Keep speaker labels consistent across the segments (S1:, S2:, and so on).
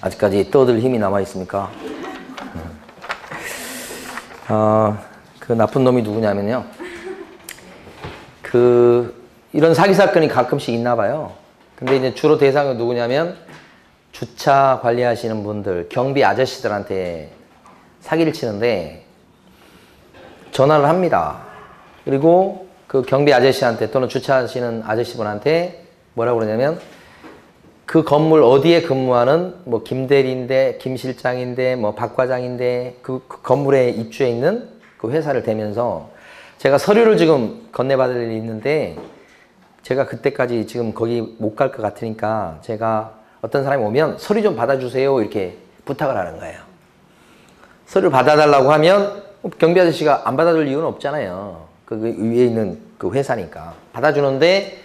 S1: 아직까지 떠들 힘이 남아 있습니까? 그 나쁜 놈이 누구냐면요. 이런 사기 사건이 가끔씩 있나 봐요. 근데 이제 주로 대상이 누구냐면 주차 관리하시는 분들, 경비 아저씨들한테 사기를 치는데 전화를 합니다. 그리고 그 경비 아저씨한테 또는 주차하시는 아저씨분한테 뭐라고 그러냐면 그 건물 어디에 근무하는 뭐 김대리인데, 김 실장인데, 뭐 박 과장인데 그 건물에 입주해 있는 그 회사를 대면서 제가 서류를 지금 건네받을 일이 있는데 제가 그때까지 지금 거기 못 갈 것 같으니까 제가 어떤 사람이 오면 서류 좀 받아주세요 이렇게 부탁을 하는 거예요. 서류를 받아달라고 하면 경비 아저씨가 안 받아줄 이유는 없잖아요. 그 위에 있는 그 회사니까 받아주는데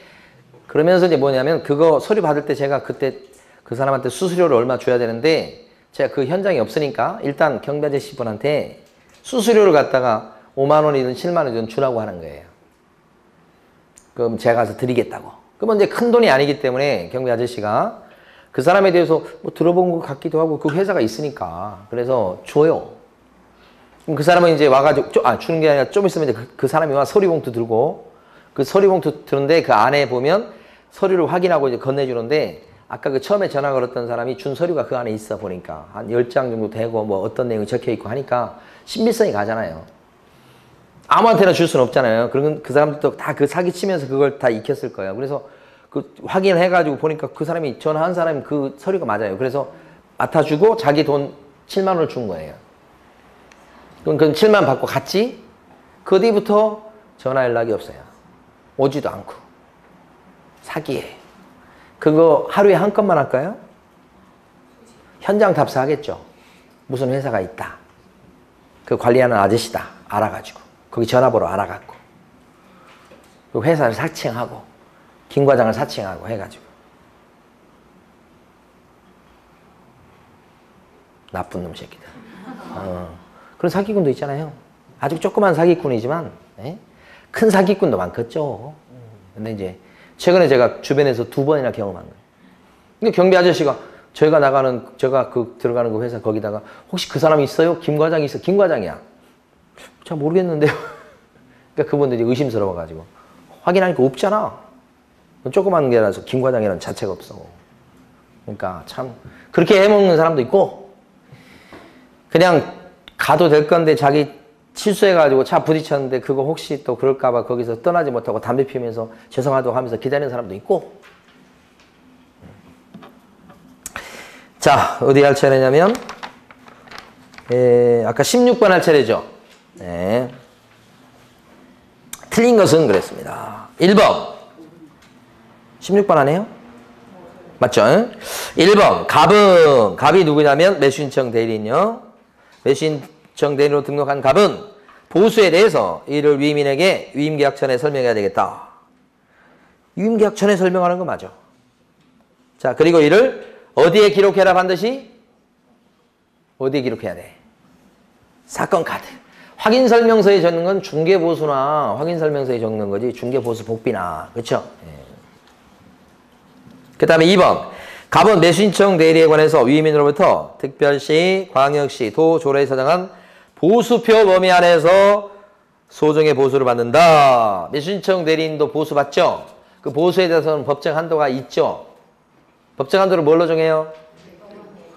S1: 그러면서 이제 뭐냐면 그거 서류 받을 때 제가 그때 그 사람한테 수수료를 얼마 줘야 되는데 제가 그 현장에 없으니까 일단 경비 아저씨 분한테 수수료를 갖다가 5만 원이든 7만 원이든 주라고 하는 거예요. 그럼 제가 가서 드리겠다고. 그러면 이제 큰 돈이 아니기 때문에 경비 아저씨가 그 사람에 대해서 뭐 들어본 것 같기도 하고 그 회사가 있으니까 그래서 줘요. 그럼 그 사람은 이제 와가지고 주는 게 아니라 좀 있으면 이제 그 사람이 와 서류봉투 들고 그 서류봉투 드는데 그 안에 보면 서류를 확인하고 이제 건네주는데 아까 그 처음에 전화 걸었던 사람이 준 서류가 그 안에 있어 보니까 한 10장 정도 되고 뭐 어떤 내용이 적혀 있고 하니까 신빙성이 가잖아요. 아무한테나 줄 수는 없잖아요. 그러면 그 사람들도 다 그 사기치면서 그걸 다 익혔을 거예요. 그래서 그 확인을 해가지고 보니까 그 사람이 전화한 사람이 그 서류가 맞아요. 그래서 맡아주고 자기 돈 7만 원을 준 거예요. 그럼 그 7만 원 받고 갔지? 그 뒤부터 전화 연락이 없어요. 오지도 않고. 사기예요. 그거 하루에 한 건만 할까요? 현장 답사하겠죠. 무슨 회사가 있다. 그 관리하는 아저씨다. 알아가지고. 거기 전화번호 알아갖고. 그 회사를 사칭하고. 김 과장을 사칭하고 해가지고. 나쁜 놈 새끼들. 그런 사기꾼도 있잖아요. 아주 조그만 사기꾼이지만 큰 사기꾼도 많겠죠. 근데 이제 최근에 제가 주변에서 2번이나 경험한 거예요. 근데 경비 아저씨가 제가 들어가는 그 회사 거기다가 혹시 그 사람이 있어요? 김 과장이 있어? 김 과장이야. 잘 모르겠는데요. 그러니까 그분들이 의심스러워가지고 확인하니까 없잖아. 조그만 게라서 김 과장이라는 자체가 없어. 그러니까 참 그렇게 해먹는 사람도 있고 그냥 가도 될 건데 자기 실수해가지고 차 부딪혔는데 그거 혹시 또 그럴까봐 거기서 떠나지 못하고 담배 피우면서 죄송하다고 하면서 기다리는 사람도 있고. 자, 어디 할 차례냐면 아까 16번 할 차례죠. 네. 틀린 것은 그랬습니다. 1번 16번 하네요? 맞죠? 1번 갑이 누구냐면 매수인청 대리인요. 매수인청 대리인으로 등록한 갑은 보수에 대해서 이를 위임인에게 위임계약 전에 설명해야 되겠다. 위임계약 전에 설명하는 거 맞아. 자, 그리고 이를 어디에 기록해라 반드시? 어디에 기록해야 돼? 사건 카드. 확인설명서에 적는 건 중개보수나 확인설명서에 적는 거지 중개보수 복비나. 그렇죠? 그 다음에 2번 갑은 매수인청 대리에 관해서 위임인으로부터 특별시, 광역시, 도, 조례에 서정한 보수표 범위 안에서 소정의 보수를 받는다. 매수인청 대리인도 보수 받죠? 그 보수에 대해서는 법정 한도가 있죠? 법정 한도를 뭘로 정해요?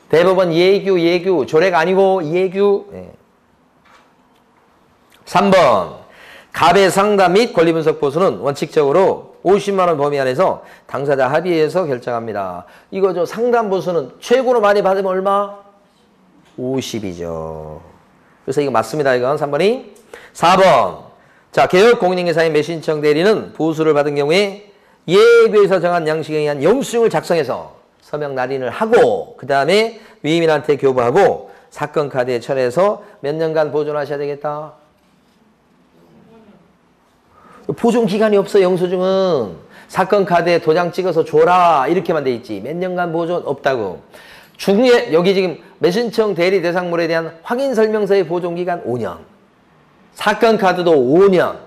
S1: 대법원 예규, 조례가 아니고 예규. 3번 갑의 상담 및 권리분석 보수는 원칙적으로 50만 원 범위 안에서 당사자 합의해서 결정합니다. 이거 상담 보수는 최고로 많이 받으면 얼마? 50이죠. 그래서 이거 맞습니다. 이건 3번이. 4번 자, 개업 공인중개사인 매수인청 대리는 보수를 받은 경우에 예규에서 정한 양식에 의한 영수증을 작성해서 서명 날인을 하고 그 다음에 위임인한테 교부하고 사건 카드에 철회해서 몇 년간 보존하셔야 되겠다. 보존 기간이 없어. 영수증은 사건 카드에 도장 찍어서 줘라 이렇게만 돼 있지 몇 년간 보존 없다고. 중에 여기 지금 매수인청 대리 대상물에 대한 확인설명서의 보존기간 5년, 사건 카드도 5년,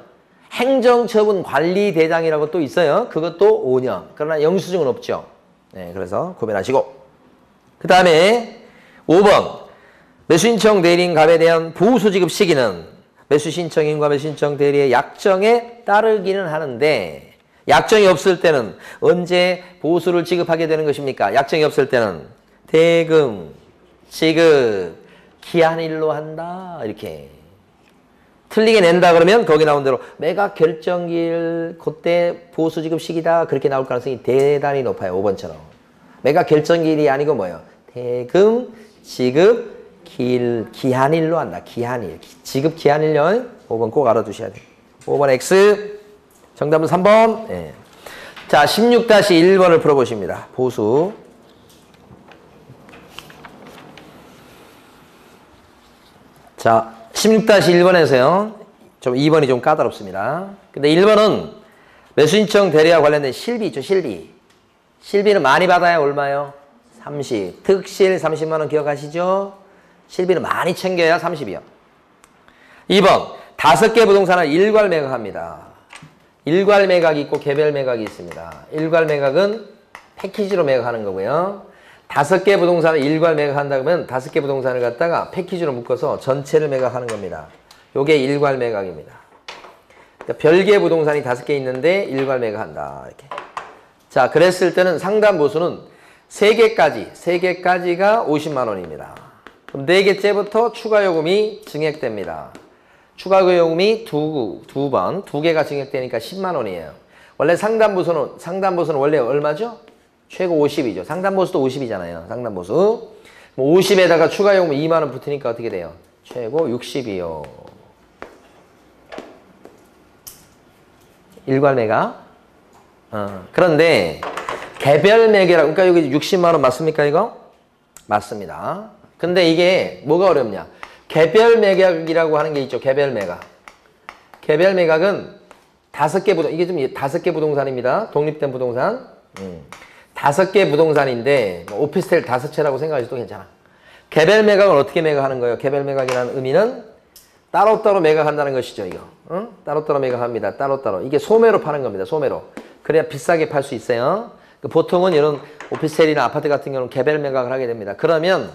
S1: 행정처분 관리대장이라고 또 있어요. 그것도 5년. 그러나 영수증은 없죠. 네, 그래서 구별하시고. 그 다음에 5번 매수신청 대리인값에 대한 보수 지급 시기는 매수신청인과 매수신청 대리의 약정에 따르기는 하는데 약정이 없을 때는 언제 보수를 지급하게 되는 것입니까? 약정이 없을 때는 대금 지급 기한일로 한다 이렇게 틀리게 낸다 그러면 거기 나온 대로 매각 결정일 그때 보수 지급 시기다 그렇게 나올 가능성이 대단히 높아요. 5번처럼 매각 결정일이 아니고 뭐예요? 대금 지급 기한일로 한다. 기한일 지급 기한일요. 5번 꼭 알아두셔야 돼요. 5번 X 정답은 3번. 네. 자 16-1번을 풀어보십니다. 보수 자 16-1번에서요. 좀 2번이 좀 까다롭습니다. 근데 1번은 매수신청 대리와 관련된 실비 있죠. 실비는 많이 받아야 얼마요? 30. 특실 30만 원 기억하시죠? 실비는 많이 챙겨야 30이요. 2번 5개 부동산을 일괄 매각합니다. 일괄 매각이 있고 개별 매각이 있습니다. 일괄 매각은 패키지로 매각하는 거고요. 5개 부동산을 일괄 매각한다 그러면 5개 부동산을 갖다가 패키지로 묶어서 전체를 매각하는 겁니다. 요게 일괄 매각입니다. 그러니까 별개 부동산이 5개 있는데 일괄 매각한다. 이렇게. 자, 그랬을 때는 상담 보수는 3개까지가 50만 원입니다. 그럼 4개째부터 추가 요금이 증액됩니다. 추가 요금이 두 번, 2개가 증액되니까 10만 원이에요. 원래 상담 보수는 원래 얼마죠? 최고 50이죠. 상담보수도 50이잖아요. 상담보수. 50에다가 추가 요금 2만 원 붙으니까 어떻게 돼요? 최고 60이요. 일괄 매각. 그런데 개별 매개라 그러니까 여기 60만 원 맞습니까 이거? 맞습니다. 근데 이게 뭐가 어렵냐? 개별 매각이라고 하는 게 있죠. 개별 매각. 개별 매각은 5개 부동산, 이게 좀 5개 부동산입니다. 독립된 부동산. 5개 부동산인데 오피스텔 5채라고 생각하셔도 괜찮아. 개별 매각은 어떻게 매각하는 거예요? 개별 매각이라는 의미는 따로따로 매각한다는 것이죠. 이거. 응? 따로따로 매각합니다. 따로따로. 이게 소매로 파는 겁니다. 소매로. 그래야 비싸게 팔 수 있어요. 보통은 이런 오피스텔이나 아파트 같은 경우는 개별 매각을 하게 됩니다. 그러면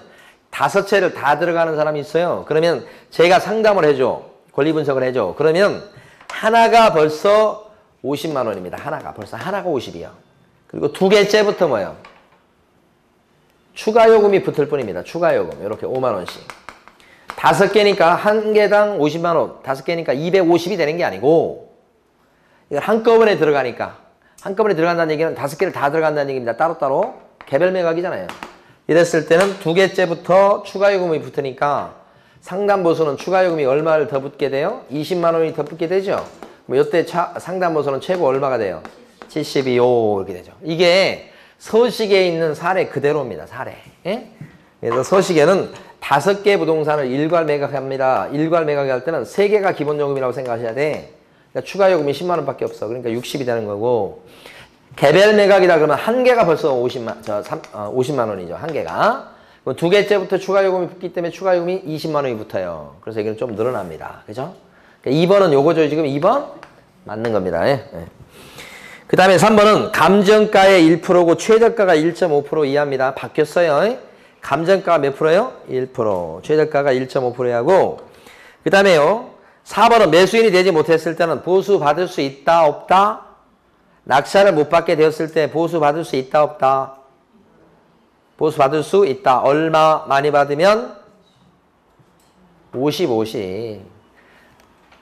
S1: 5채를 다 들어가는 사람이 있어요. 그러면 제가 상담을 해줘. 권리 분석을 해줘. 그러면 하나가 벌써 50만 원입니다. 하나가 50이요. 그리고 2개째부터 뭐예요? 추가 요금이 붙을 뿐입니다. 추가 요금. 이렇게 5만 원씩. 5개니까 한 개당 50만 원. 5개니까 250이 되는 게 아니고 이걸 한꺼번에 들어가니까 한꺼번에 들어간다는 얘기는 5개를 다 들어간다는 얘기입니다. 따로따로. 개별 매각이잖아요. 이랬을 때는 2개째부터 추가 요금이 붙으니까 상담보수는 추가 요금이 얼마를 더 붙게 돼요? 20만 원이 더 붙게 되죠. 뭐 이때 상담보수는 최고 얼마가 돼요? 72요 이렇게 되죠. 이게 서식에 있는 사례 그대로입니다. 사례. 예? 그래서 서식에는 5개 부동산을 일괄 매각합니다. 일괄 매각할 때는 3개가 기본 요금이라고 생각하셔야 돼. 그러니까 추가 요금이 10만 원밖에 없어. 그러니까 60이 되는 거고 개별 매각이다 그러면 한 개가 벌써 50만 원이죠. 한 개가. 2개째부터 추가 요금이 붙기 때문에 추가 요금이 20만 원이 붙어요. 그래서 여기는 좀 늘어납니다. 그죠? 그러니까 2번은 요거죠. 지금 2번 맞는 겁니다. 예? 예. 그 다음에 3번은 감정가의 1%고 최저가가 1.5% 이하입니다. 바뀌었어요. 감정가가 몇 프로예요? 1%. 최저가가 1.5%하고 그 다음에요. 4번은 매수인이 되지 못했을 때는 보수 받을 수 있다 없다? 낙찰을 못 받게 되었을 때 보수 받을 수 있다 없다? 보수 받을 수 있다. 얼마 많이 받으면? 50.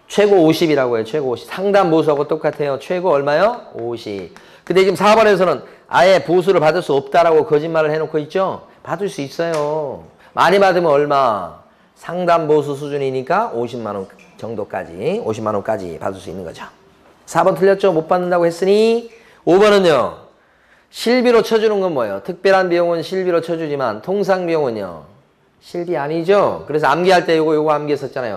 S1: 최고 50이라고 해요. 최고 50. 상담 보수하고 똑같아요. 최고 얼마요? 50. 근데 지금 4번에서는 아예 보수를 받을 수 없다라고 거짓말을 해놓고 있죠? 받을 수 있어요. 많이 받으면 얼마? 상담 보수 수준이니까 50만 원 정도까지, 50만 원까지 받을 수 있는 거죠. 4번 틀렸죠? 못 받는다고 했으니 5번은요. 실비로 쳐주는 건 뭐예요? 특별한 비용은 실비로 쳐주지만 통상 비용은요. 실비 아니죠? 그래서 암기할 때 요거 암기했었잖아요.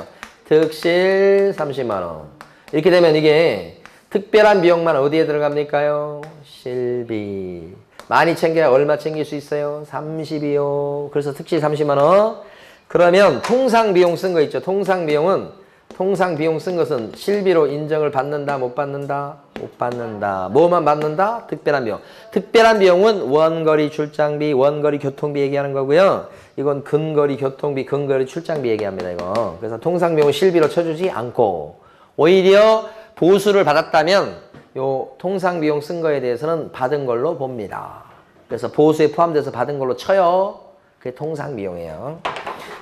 S1: 특실 30만 원. 이렇게 되면 이게 특별한 비용만 어디에 들어갑니까요? 실비. 많이 챙겨야 얼마 챙길 수 있어요? 30이요. 그래서 특실 30만 원. 그러면 통상 비용 쓴 거 있죠? 통상 비용은 통상 비용 쓴 것은 실비로 인정을 받는다, 못 받는다? 못 받는다. 뭐만 받는다? 특별한 비용. 특별한 비용은 원거리 출장비, 원거리 교통비 얘기하는 거고요. 이건 근거리 교통비, 근거리 출장비 얘기합니다, 이거. 그래서 통상 비용은 실비로 쳐주지 않고 오히려 보수를 받았다면 요 통상 비용 쓴 거에 대해서는 받은 걸로 봅니다. 그래서 보수에 포함돼서 받은 걸로 쳐요. 그게 통상 비용이에요.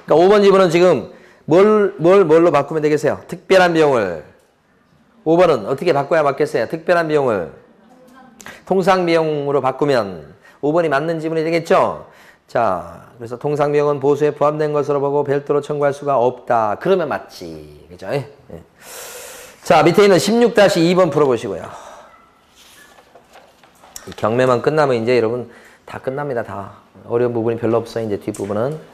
S1: 그러니까 5번 지문은 지금 뭘로 바꾸면 되겠어요? 특별한 비용을. 5번은 어떻게 바꿔야 맞겠어요? 특별한 비용을 통상 비용으로 바꾸면 5번이 맞는 지문이 되겠죠? 자, 그래서 통상 비용은 보수에 포함된 것으로 보고 별도로 청구할 수가 없다. 그러면 맞지. 그죠? 예. 자, 밑에 있는 16-2번 풀어보시고요. 이 경매만 끝나면 이제 여러분 다 끝납니다. 다. 어려운 부분이 별로 없어요. 이제 뒷부분은.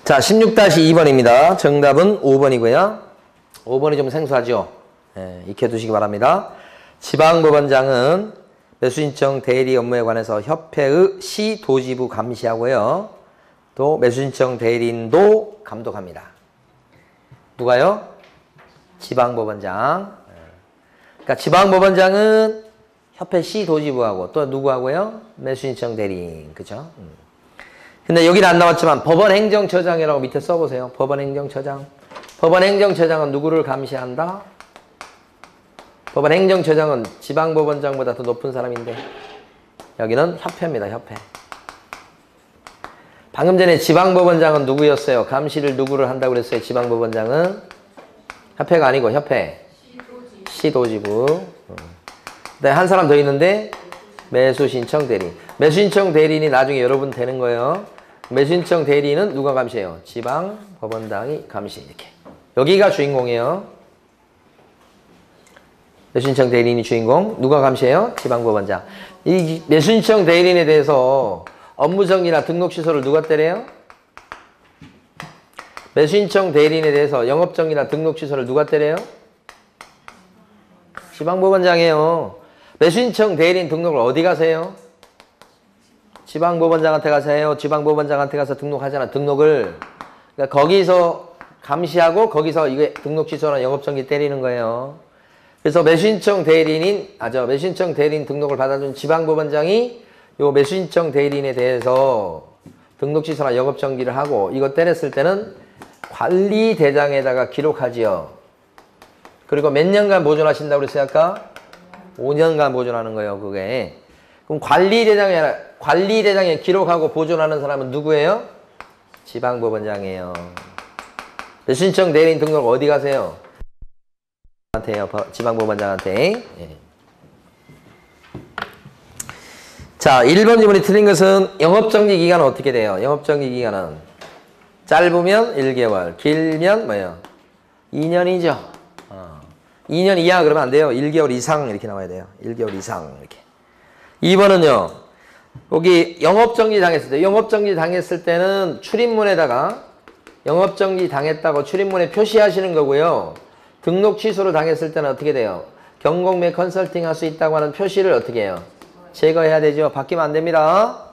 S1: 자, 16-2번입니다. 정답은 5번이고요. 5번이 좀 생소하죠? 예, 익혀두시기 바랍니다. 지방법원장은 매수신청 대리 업무에 관해서 협회의 시도지부 감시하고요. 또 매수신청 대리인도 감독합니다. 누가요? 지방법원장. 그러니까 지방법원장은 협회 시도지부하고 또 누구하고요? 매수신청 대리인. 그죠? 근데 여기는 안 나왔지만 법원행정처장이라고 밑에 써보세요. 법원행정처장. 법원행정처장은 누구를 감시한다? 법원행정처장은 지방법원장보다 더 높은 사람인데 여기는 협회입니다. 협회. 방금 전에 지방법원장은 누구였어요? 감시를 누구를 한다고 그랬어요? 지방법원장은 협회가 아니고 협회. 시도지부. 네, 한 사람 더 있는데 매수신청 대리인. 매수신청 대리인이 나중에 여러분 되는 거예요. 매수신청 대리인은 누가 감시해요? 지방법원장이 감시. 이렇게. 여기가 주인공이에요. 매수신청 대리인이 주인공. 누가 감시해요? 지방법원장. 이 매수신청 대리인에 대해서 업무정지나 등록 취소를 누가 때려요? 매수신청 대리인에 대해서 영업정지나 등록 취소를 누가 때려요? 지방법원장이에요. 매수신청 대리인 등록을 어디 가서 해요? 지방법원장한테 가서 해요. 지방법원장한테 가서 등록하잖아. 등록을. 그러니까 거기서 감시하고 거기서 이게 등록 취소나 영업정지 때리는 거예요. 그래서 매수신청 대리인 등록을 받아준 지방법원장이 요 매수신청 대리인에 대해서 등록 취소나 영업정지를 하고 이거 때렸을 때는 관리대장에다가 기록하지요. 그리고 몇 년간 보존하신다고 그랬어요 아까? 5년간 보존하는 거예요 그게. 그럼 관리대장에 기록하고 보존하는 사람은 누구예요? 지방법원장이에요. 매수신청 대리인 등록 어디 가세요? 지방법원장한테. 예. 자, 1번 지문이 틀린 것은 영업정지 기간은 어떻게 돼요? 영업정지 기간은 짧으면 1개월, 길면 뭐예요? 2년이죠. 2년 이하 그러면 안 돼요. 1개월 이상 이렇게 나와야 돼요. 1개월 이상 이렇게. 2번은요. 여기 영업정지 당했을 때, 영업정지 당했을 때는 출입문에다가 영업정지 당했다고 출입문에 표시하시는 거고요. 등록 취소를 당했을 때는 어떻게 돼요? 경공 및 컨설팅 할 수 있다고 하는 표시를 어떻게 해요? 제거해야 되죠. 바뀌면 안 됩니다.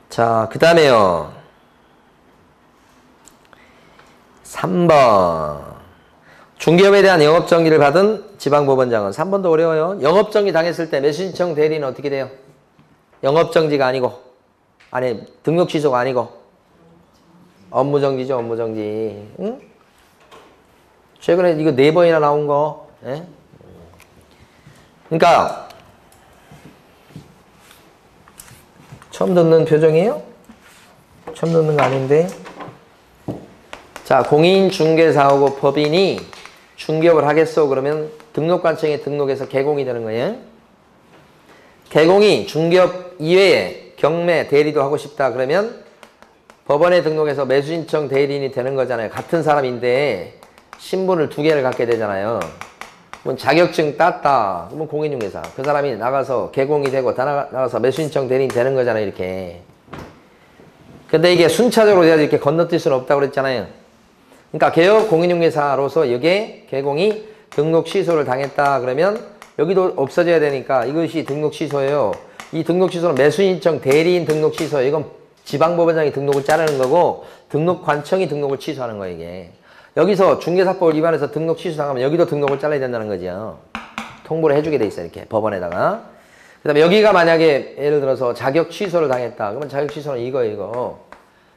S1: 자, 그 다음에요. 3번. 중개업에 대한 영업정지를 받은 지방법원장은 3번도 어려워요. 영업정지 당했을 때 매수신청 대리는 어떻게 돼요? 영업정지가 아니고 등록 취소가 아니고 업무정지죠. 업무정지. 응? 최근에 이거 4번이나 나온 거. 예? 그러니까 처음 듣는 표정이에요? 처음 듣는 거 아닌데. 자, 공인중개사하고 법인이 중개업을 하겠어 그러면 등록관청에 등록해서 개공이 되는 거예요. 개공이 중개업 이외에 경매, 대리도 하고 싶다 그러면 법원에 등록해서 매수신청 대리인이 되는 거잖아요. 같은 사람인데 신분을 2개를 갖게 되잖아요. 그럼 자격증 땄다. 그러면 공인중개사. 그 사람이 나가서 개공이 되고 나가서 매수신청 대리인이 되는 거잖아요. 이렇게. 근데 이게 순차적으로 돼야지 이렇게 건너뛸 수는 없다고 그랬잖아요. 그러니까 개업 공인중개사로서 이게 개공이 등록 취소를 당했다 그러면 여기도 없어져야 되니까 이것이 등록 취소예요. 이 등록 취소는 매수신청 대리인 등록 취소예요. 이건 지방법원장이 등록을 자르는 거고 등록관청이 등록을 취소하는 거예요, 이게. 여기서 중개사법을 위반해서 등록 취소 당하면 여기도 등록을 잘라야 된다는 거죠. 통보를 해주게 돼 있어요, 이렇게 법원에다가. 그 다음에 여기가 만약에 예를 들어서 자격 취소를 당했다. 그러면 자격 취소는 이거.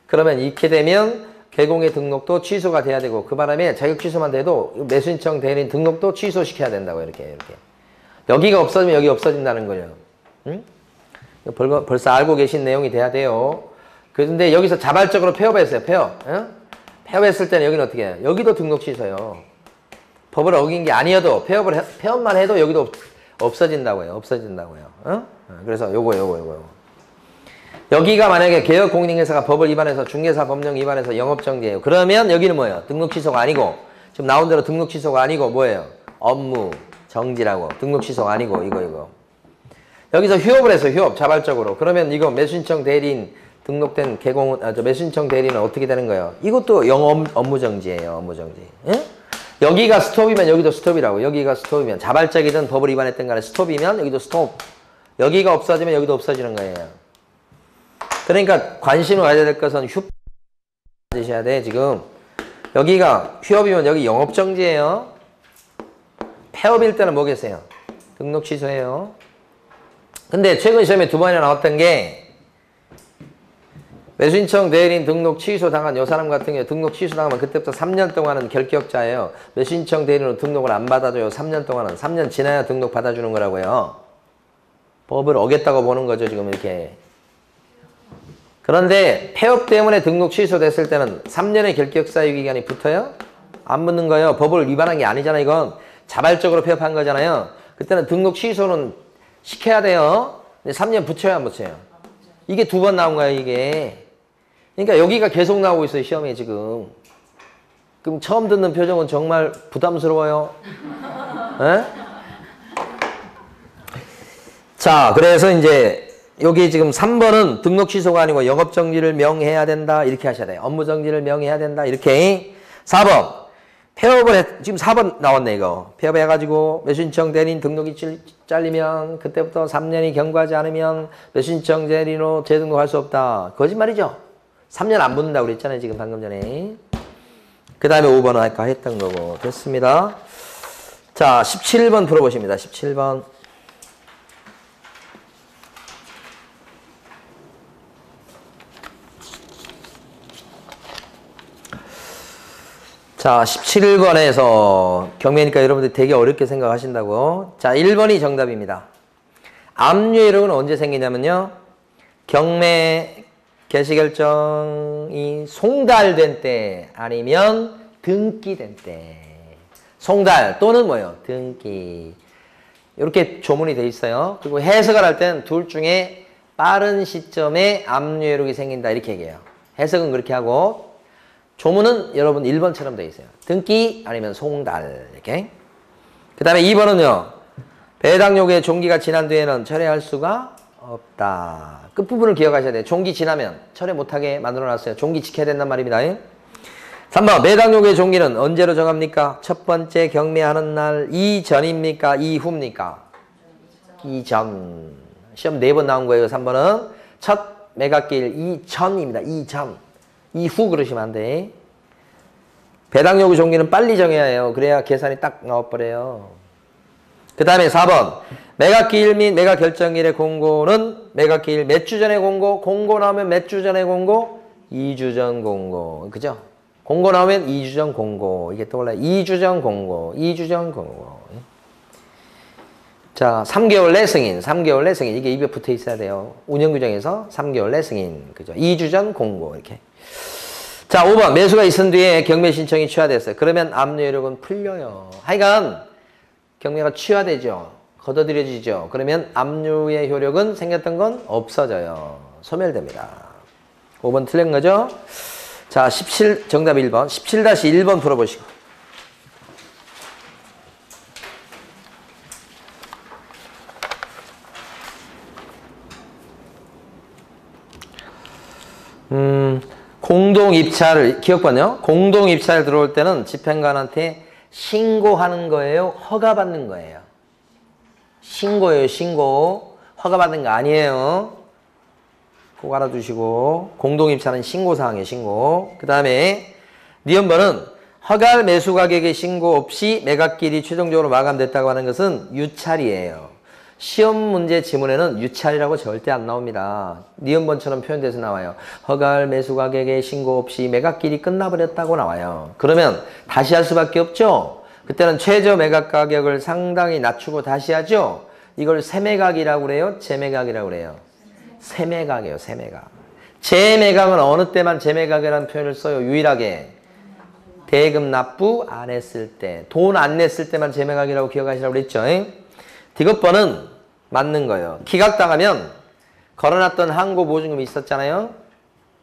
S1: 그러면 이렇게 되면 개공의 등록도 취소가 돼야 되고 그 바람에 자격 취소만 돼도 매수신청 대리인 등록도 취소시켜야 된다고 이렇게. 여기가 없어지면 여기 없어진다는 거예요. 응? 벌써 알고 계신 내용이 돼야 돼요. 그런데 여기서 자발적으로 폐업했어요. 폐업. 응? 폐업했을 때는 여기는 어떻게 해요? 여기도 등록 취소요. 법을 어긴 게 아니어도 폐업만 해도 여기도 없어진다고요. 없어진다고요. 응? 그래서 요거. 여기가 만약에 개업공인중개사가 법을 위반해서 중개사 법령 위반해서 영업정지예요. 그러면 여기는 뭐예요? 등록 취소가 아니고 지금 나온 대로 등록 취소가 아니고 뭐예요? 업무 정지라고. 등록 취소가 아니고 이거. 여기서 휴업을 했어요. 휴업 자발적으로. 그러면 이거 매수신청 대리인 등록된 매수신청 대리인은 어떻게 되는 거예요? 이것도 업무 정지예요. 업무 정지. 예? 여기가 스톱이면 여기도 스톱이라고. 여기가 스톱이면 자발적이든 법을 위반했든 간에 스톱이면 여기도 스톱. 여기가 없어지면 여기도 없어지는 거예요. 그러니까 관심을 가져야 될 것은 받으셔야 돼. 지금 여기가 휴업이면 여기 영업정지예요. 폐업일 때는 뭐겠어요? 등록 취소예요. 근데 최근 시험에 2번이나 나왔던 게 매수신청 대리인 등록 취소 당한 요 사람 같은 경우에 등록 취소 당하면 그때부터 3년 동안은 결격자예요. 매수신청 대리인으로 등록을 안 받아줘요. 3년 동안은. 3년 지나야 등록 받아주는 거라고요. 법을 어겼다고 보는 거죠. 지금 이렇게. 그런데 폐업 때문에 등록 취소됐을 때는 3년의 결격사유 기간이 붙어요? 안 붙는 거예요. 법을 위반한 게 아니잖아요. 이건 자발적으로 폐업한 거잖아요. 그때는 등록 취소는 시켜야 돼요. 근데 3년 붙여야 안 붙여요? 이게 2번 나온 거예요, 이게. 그러니까 여기가 계속 나오고 있어요, 시험에 지금. 그럼 처음 듣는 표정은 정말 부담스러워요. 에? 자, 그래서 이제 여기 지금 3번은 등록 취소가 아니고 영업정지를 명해야 된다. 이렇게 하셔야 돼요. 업무정지를 명해야 된다. 이렇게. 4번. 폐업을 지금 4번 나왔네, 이거. 폐업해가지고 매수신청 대리인 등록이 잘리면 그때부터 3년이 경과하지 않으면 매수신청 대리인으로 재등록할 수 없다. 거짓말이죠? 3년 안 붙는다고 그랬잖아요, 지금 방금 전에. 그 다음에 5번은 아까 했던 거고. 됐습니다. 자, 17번 풀어보십니다. 17번. 자, 17번에서 경매니까 여러분들 되게 어렵게 생각하신다고. 자, 1번이 정답입니다. 압류예력은 언제 생기냐면요. 경매 개시결정이 송달된 때 아니면 등기된 때. 송달 또는 뭐예요? 등기. 이렇게 조문이 돼 있어요. 그리고 해석을 할 때는 둘 중에 빠른 시점에 압류예력이 생긴다. 이렇게 얘기해요. 해석은 그렇게 하고 조문은 여러분 1번처럼 돼 있어요. 등기 아니면 송달 이렇게. 그 다음에 2번은요. 배당 요구의 종기가 지난 뒤에는 철회할 수가 없다. 끝부분을 기억하셔야 돼요. 종기 지나면 철회 못하게 만들어놨어요. 종기 지켜야 된단 말입니다. 3번 배당 요구의 종기는 언제로 정합니까? 첫 번째 경매하는 날 이전입니까? 이후입니까? 이전. 시험 4번 나온 거예요. 3번은 첫 매각기일 이전입니다. 이전. 이후 그러시면 안 돼. 배당 요구 종기는 빨리 정해야 해요. 그래야 계산이 딱 나와버려요. 그 다음에 4번. 매각기일 및 매각결정일의 공고는 매각기일 몇 주 전에 공고, 공고 나오면 몇 주 전에 공고, 2주 전 공고. 그죠? 공고 나오면 2주 전 공고. 이게 떠올라요. 2주 전 공고, 2주 전 공고. 자, 3개월 내 승인, 3개월 내 승인. 이게 입에 붙어 있어야 돼요. 운영규정에서 3개월 내 승인. 그죠? 2주 전 공고. 이렇게. 자, 5번. 매수가 있은 뒤에 경매 신청이 취하됐어요. 그러면 압류예력은 풀려요. 하여간 경매가 취하되죠. 걷어들여지죠. 그러면 압류의 효력은 생겼던 건 없어져요. 소멸됩니다. 5번 틀린 거죠? 자, 17 정답 1번. 17-1번 풀어보시고. 공동 입찰을 기억번요. 공동 입찰 들어올 때는 집행관한테 신고하는 거예요? 허가받는 거예요? 신고예요, 신고. 허가받는 거 아니에요. 꼭 알아두시고. 공동입찰은 신고사항이에요, 신고. 그 다음에 니은번은 허가 매수 가격의 신고 없이 매각길이 최종적으로 마감됐다고 하는 것은 유찰이에요. 시험 문제 지문에는 유찰이라고 절대 안 나옵니다. 니은번처럼 표현돼서 나와요. 허가 매수 가격의 신고 없이 매각길이 끝나버렸다고 나와요. 그러면 다시 할 수밖에 없죠. 그때는 최저 매각 가격을 상당히 낮추고 다시 하죠. 이걸 세매각이라고 그래요? 재매각이라고 그래요? 세매각이에요, 세매각. 재매각은 어느 때만 재매각이라는 표현을 써요? 유일하게 대금 납부 안 했을 때, 돈 안 냈을 때만 재매각이라고 기억하시라고 그랬죠. 디귿번은 맞는 거예요. 기각당하면 걸어놨던 항고 보증금이 있었잖아요.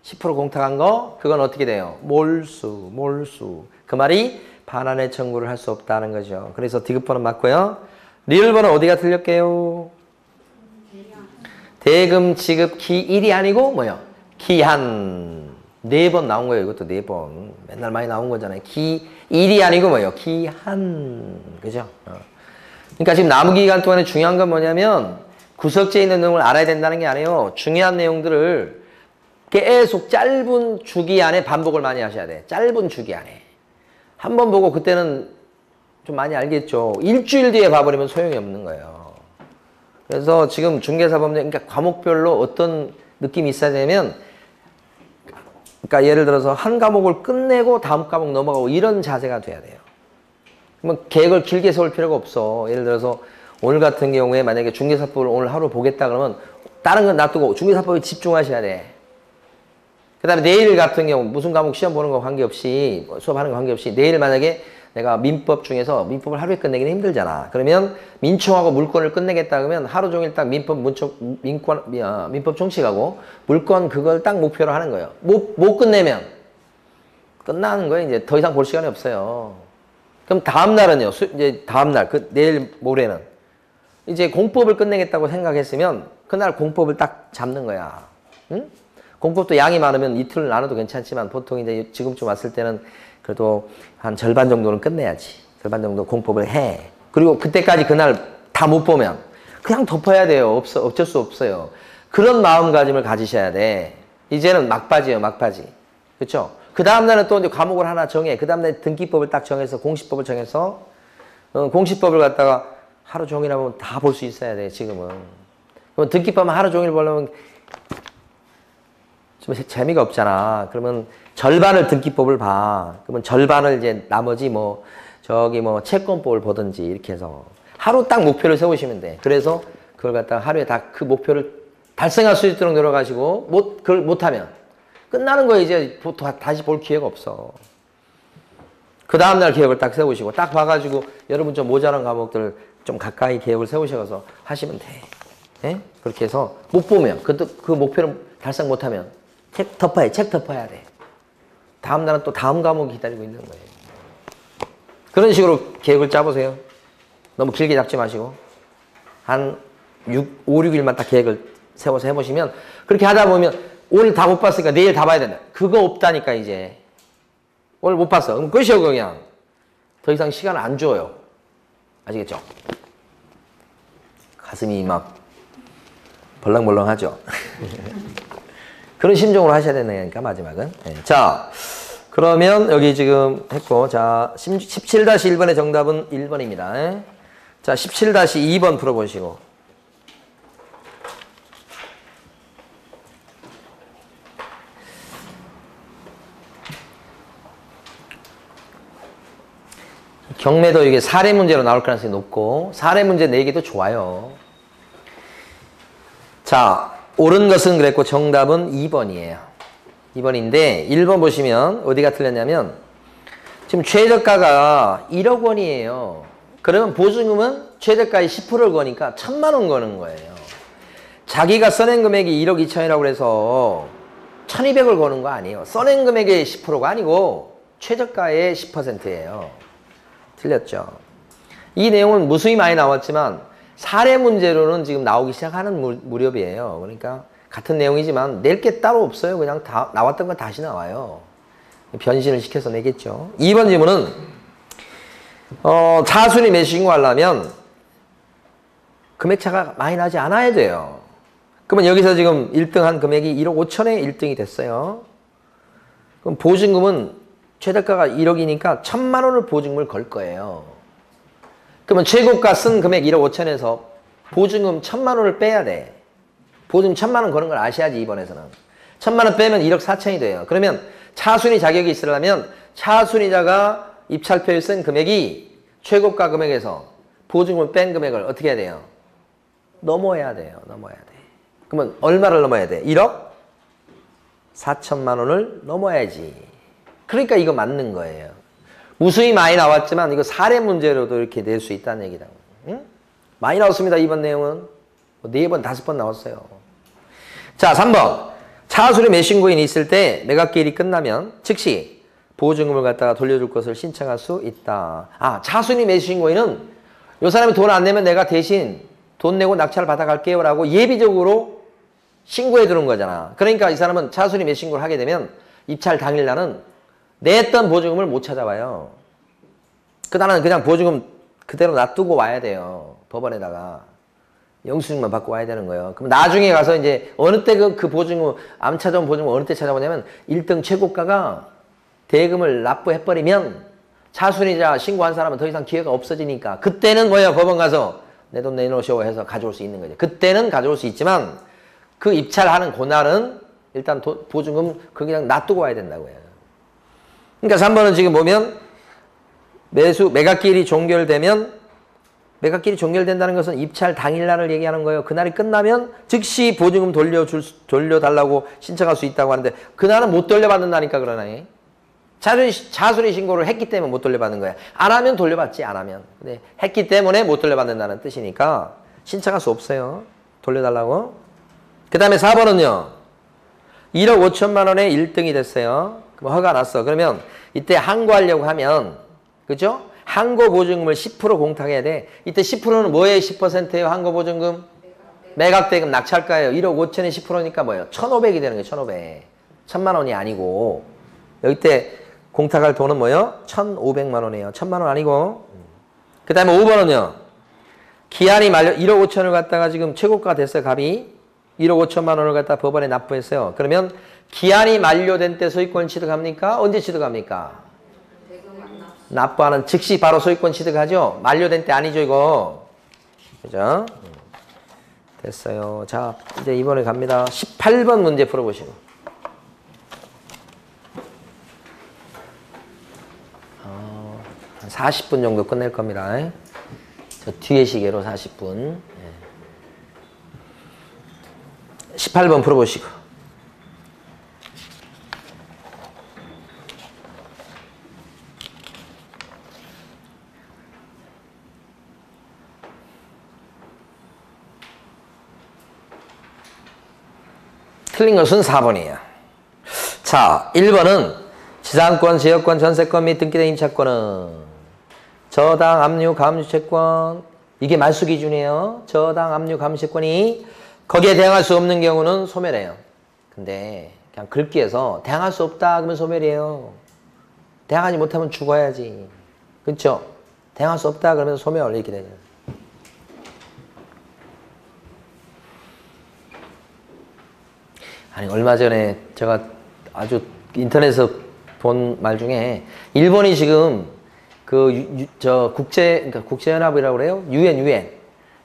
S1: 10% 공탁한 거, 그건 어떻게 돼요? 몰수, 몰수. 그 말이 반환의 청구를 할 수 없다는 거죠. 그래서 디귿번은 맞고요. 리을번은 어디가 틀렸게요? 대금 지급 기일이 아니고 뭐요? 기한. 4번 나온 거예요. 이것도 4번. 맨날 많이 나온 거잖아요. 기일이 아니고 뭐요? 기한. 그죠? 그러니까 지금 남은 기간 동안에 중요한 건 뭐냐면 구석지에 있는 내용을 알아야 된다는 게 아니에요. 중요한 내용들을 계속 짧은 주기 안에 반복을 많이 하셔야 돼. 짧은 주기 안에. 한 번 보고 그때는 좀 많이 알겠죠. 일주일 뒤에 봐버리면 소용이 없는 거예요. 그래서 지금 중개사법령, 그러니까 과목별로 어떤 느낌이 있어야 되면, 그러니까 예를 들어서 한 과목을 끝내고 다음 과목 넘어가고 이런 자세가 돼야 돼요. 그러면 계획을 길게 세울 필요가 없어. 예를 들어서 오늘 같은 경우에 만약에 중개사법을 오늘 하루 보겠다 그러면 다른 건 놔두고 중개사법에 집중하셔야 돼. 그 다음에 내일 같은 경우 무슨 과목 시험 보는 거 관계없이 수업하는 거 관계없이 내일 만약에 내가 민법 중에서 민법을 하루에 끝내기는 힘들잖아. 그러면 민총하고 물권을 끝내겠다 그러면 하루 종일 딱 민법 총칙하고 물권 그걸 딱 목표로 하는 거예요. 못 끝내면 끝나는 거예요. 이제 더 이상 볼 시간이 없어요. 그럼 다음 날은요. 이제 다음 날 내일 모레는 이제 공법을 끝내겠다고 생각했으면 그날 공법을 딱 잡는 거야. 응? 공법도 양이 많으면 이틀 나눠도 괜찮지만 보통 이제 지금쯤 왔을 때는 그래도 한 절반 정도는 끝내야지. 절반 정도 공법을 해. 그리고 그때까지 그날 다 못 보면 그냥 덮어야 돼요. 어쩔 수 없어요. 그런 마음가짐을 가지셔야 돼. 이제는 막바지예요, 막바지. 그렇죠? 그 다음날은 또 이제 과목을 하나 정해. 그 다음날 등기법을 딱 정해서 공시법을 정해서 공시법을 갖다가 하루 종일 하면 다 볼 수 있어야 돼, 지금은. 그럼 등기법만 하루 종일 보려면 좀 재미가 없잖아. 그러면 절반을 등기법을 봐. 그러면 절반을 이제 나머지 채권법을 보든지 이렇게 해서 하루 딱 목표를 세우시면 돼. 그래서 그걸 갖다가 하루에 다 그 목표를 달성할 수 있도록 노력하시고 그걸 못하면 끝나는 거예요. 이제 다시 볼 기회가 없어. 그 다음날 계획을 딱 세우시고 딱 봐가지고 여러분 좀 모자란 과목들 좀 가까이 계획을 세우셔서 하시면 돼. 예? 그렇게 해서 못 보면 그 목표를 달성 못하면 책 덮어야 돼. 다음 날은 또 다음 과목이 기다리고 있는 거예요. 그런 식으로 계획을 짜보세요. 너무 길게 잡지 마시고 한 5, 6일만 딱 계획을 세워서 해보시면 그렇게 하다 보면 오늘 다 못 봤으니까 내일 다 봐야 된다. 그거 없다니까 이제. 오늘 못 봤어. 그럼 끝이요 그냥. 더 이상 시간 안 줘요. 아시겠죠? 가슴이 막 벌렁벌렁하죠? 그런 심정으로 하셔야 되니까 마지막은. 네. 자, 그러면 여기 지금 했고 자 17-1번의 정답은 1번입니다. 자 17-2번 풀어보시고 경매도 이게 사례 문제로 나올 가능성이 높고 사례 문제 내기도 좋아요. 자, 옳은 것은 그랬고 정답은 2번이에요. 2번인데 1번 보시면 어디가 틀렸냐면 지금 최저가가 1억 원이에요. 그러면 보증금은 최저가의 10%를 거니까 1,000만 원 거는 거예요. 자기가 써낸 금액이 1억 2천이라고 해서 1,200을 거는 거 아니에요. 써낸 금액의 10%가 아니고 최저가의 10%예요. 틀렸죠. 이 내용은 무수히 많이 나왔지만 사례 문제로는 지금 나오기 시작하는 무렵이에요. 그러니까 같은 내용이지만 낼 게 따로 없어요. 그냥 다 나왔던 건 다시 나와요. 변신을 시켜서 내겠죠. 2번 질문은 차순위 매수신고하려면 금액차가 많이 나지 않아야 돼요. 그러면 여기서 지금 1등 한 금액이 1억 5천에 1등이 됐어요. 그럼 보증금은 최대가가 1억이니까 1,000만 원을 보증금을 걸 거예요. 그러면 최고가 쓴 금액 1억 5천에서 보증금 1,000만 원을 빼야 돼. 보증금 1,000만 원 거는 걸 아셔야지 이번에서는. 1,000만 원 빼면 1억 4천이 돼요. 그러면 차순위 자격이 있으려면 차순위자가 입찰표에 쓴 금액이 최고가 금액에서 보증금을 뺀 금액을 어떻게 해야 돼요? 넘어야 돼요. 넘어야 돼. 그러면 얼마를 넘어야 돼? 1억 4천만 원을 넘어야지. 그러니까 이거 맞는 거예요. 무수히 많이 나왔지만 이거 사례 문제로도 이렇게 낼 수 있다는 얘기다. 응? 많이 나왔습니다. 이번 내용은. 4번, 5번 나왔어요. 자, 3번. 차순위 매신고인이 있을 때 매각기일이 끝나면 즉시 보증금을 갖다가 돌려줄 것을 신청할 수 있다. 차순위 매수신고인은 이 사람이 돈 안 내면 내가 대신 돈 내고 낙찰 받아갈게요 라고 예비적으로 신고해 두는 거잖아. 그러니까 이 사람은 차순위 매수신고를 하게 되면 입찰 당일날은 냈던 보증금을 못 찾아와요. 그날은 그냥 보증금 그대로 놔두고 와야 돼요. 법원에다가. 영수증만 받고 와야 되는 거예요. 그럼 나중에 가서 이제 어느 때 그 보증금, 안 찾아온 보증금 어느 때 찾아오냐면 1등 최고가가 대금을 납부해버리면 차순위자 신고한 사람은 더 이상 기회가 없어지니까 그때는 뭐예요? 법원 가서 내 돈 내놓으시오 해서 가져올 수 있는 거죠. 그때는 가져올 수 있지만 그 입찰하는 그날은 일단 보증금 그냥 놔두고 와야 된다고요. 그러니까 3번은 지금 보면 매각기일이 종결되면 매각기일이 종결된다는 것은 입찰 당일날을 얘기하는 거예요. 그날이 끝나면 즉시 보증금 돌려달라고 신청할 수 있다고 하는데 그날은 못 돌려받는다니까 그러네. 차순위 신고를 했기 때문에 못 돌려받는 거야. 안 하면 돌려받지, 안 하면. 근데 했기 때문에 못 돌려받는다는 뜻이니까 신청할 수 없어요. 돌려달라고. 그 다음에 4번은요. 1억 5천만 원에 1등이 됐어요. 그럼 허가 났어. 그러면 이때 항고하려고 하면, 그죠? 항고 보증금을 10% 공탁해야 돼. 이때 10%는 뭐예요? 10%예요? 항고 보증금? 매각대금 낙찰가예요. 1억 5천에 10%니까 뭐예요? 1,500이 되는 거예요. 1,500. 1,000만 원이 아니고. 여기 때 공탁할 돈은 뭐예요? 1,500만 원이에요. 1,000만 원 아니고. 그 다음에 5번은요. 기한이 만료, 1억 5천을 갖다가 지금 최고가가 됐어요. 값이. 1억 5천만 원을 갖다 법원에 납부했어요. 그러면 기한이 만료된 때 소유권 취득합니까? 언제 취득합니까? 납부하는 즉시 바로 소유권 취득하죠? 만료된 때 아니죠, 이거. 그죠? 됐어요. 자, 이제 이번에 갑니다. 18번 문제 풀어보시고. 한 40분 정도 끝낼 겁니다. 저 뒤에 시계로 40분. 18번 풀어보시고. 틀린 것은 4번이에요. 자, 1번은 지상권, 지역권, 전세권 및 등기된 임차권은 저당, 압류, 가압류채권 이게 말소 기준이에요. 저당, 압류, 가압류채권이 거기에 대항할 수 없는 경우는 소멸해요. 근데 그냥 글귀에서 대항할 수 없다 그러면 소멸이에요. 대항하지 못하면 죽어야지. 그렇죠? 대항할 수 없다 그러면 소멸 이렇게 되죠. 아니 얼마 전에 제가 아주 인터넷에서 본 말 중에 일본이 지금 저 그러니까 국제연합이라고 그래요? 유엔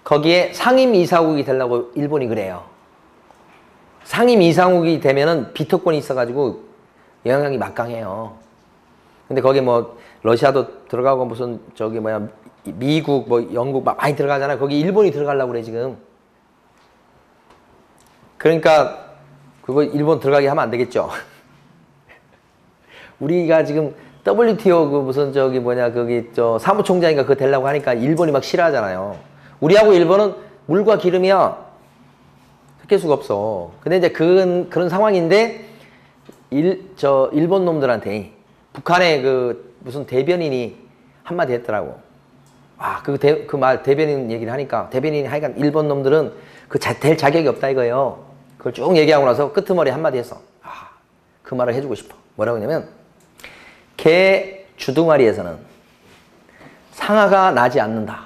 S1: 거기에 상임 이사국이 되려고 일본이 그래요. 상임 이사국이 되면은 비토권이 있어가지고 영향력이 막강해요. 근데 거기 뭐 러시아도 들어가고 무슨 저기 뭐야 미국 뭐 영국 막 많이 들어가잖아요. 거기 일본이 들어가려고 그래 지금. 그러니까 그거 일본 들어가게 하면 안 되겠죠. 우리가 지금 WTO 그 무슨 저기 뭐냐 거기 저 사무총장인가 그거 되려고 하니까 일본이 막 싫어하잖아요. 우리하고 일본은 물과 기름이야. 섞일 수가 없어. 근데 이제 그런 상황인데 일본 놈들한테 북한의 그 무슨 대변인이 한마디 했더라고. 아, 그 말 대변인 얘기를 하니까 대변인이 하여간 일본 놈들은 될 자격이 없다 이거예요. 그걸 쭉 얘기하고 나서 끄트머리 한마디 했어. 아, 그 말을 해주고 싶어. 뭐라고 하냐면 개 주둥아리에서는 상하가 나지 않는다.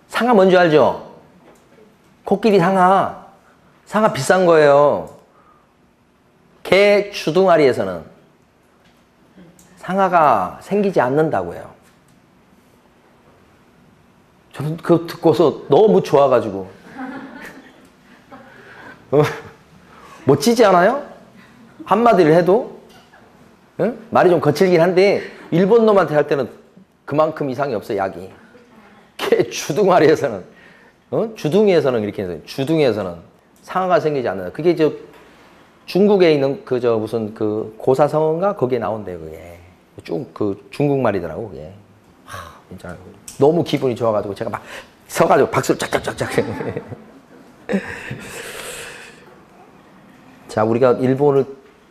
S1: 상하 뭔지 알죠? 코끼리 상하. 상하 비싼 거예요. 개 주둥아리에서는 상하가 생기지 않는다고요. 저는 그거 듣고서 너무 좋아가지고 멋지지 않아요? 한마디를 해도 응? 말이 좀 거칠긴 한데 일본 놈한테 할 때는 그만큼 이상이 없어 약이. 개 주둥아리에서는 주둥이에서는 이렇게 해서 주둥이에서는 상하가 생기지 않는다. 그게 저 중국에 있는 그 저 무슨 그 고사성어인가 거기에 나온대요. 그게 쭉 그 중국말이더라고 그게. 진짜 너무 기분이 좋아가지고 제가 막 서가지고 박수를 짝짝짝짝. 자, 우리가 일본을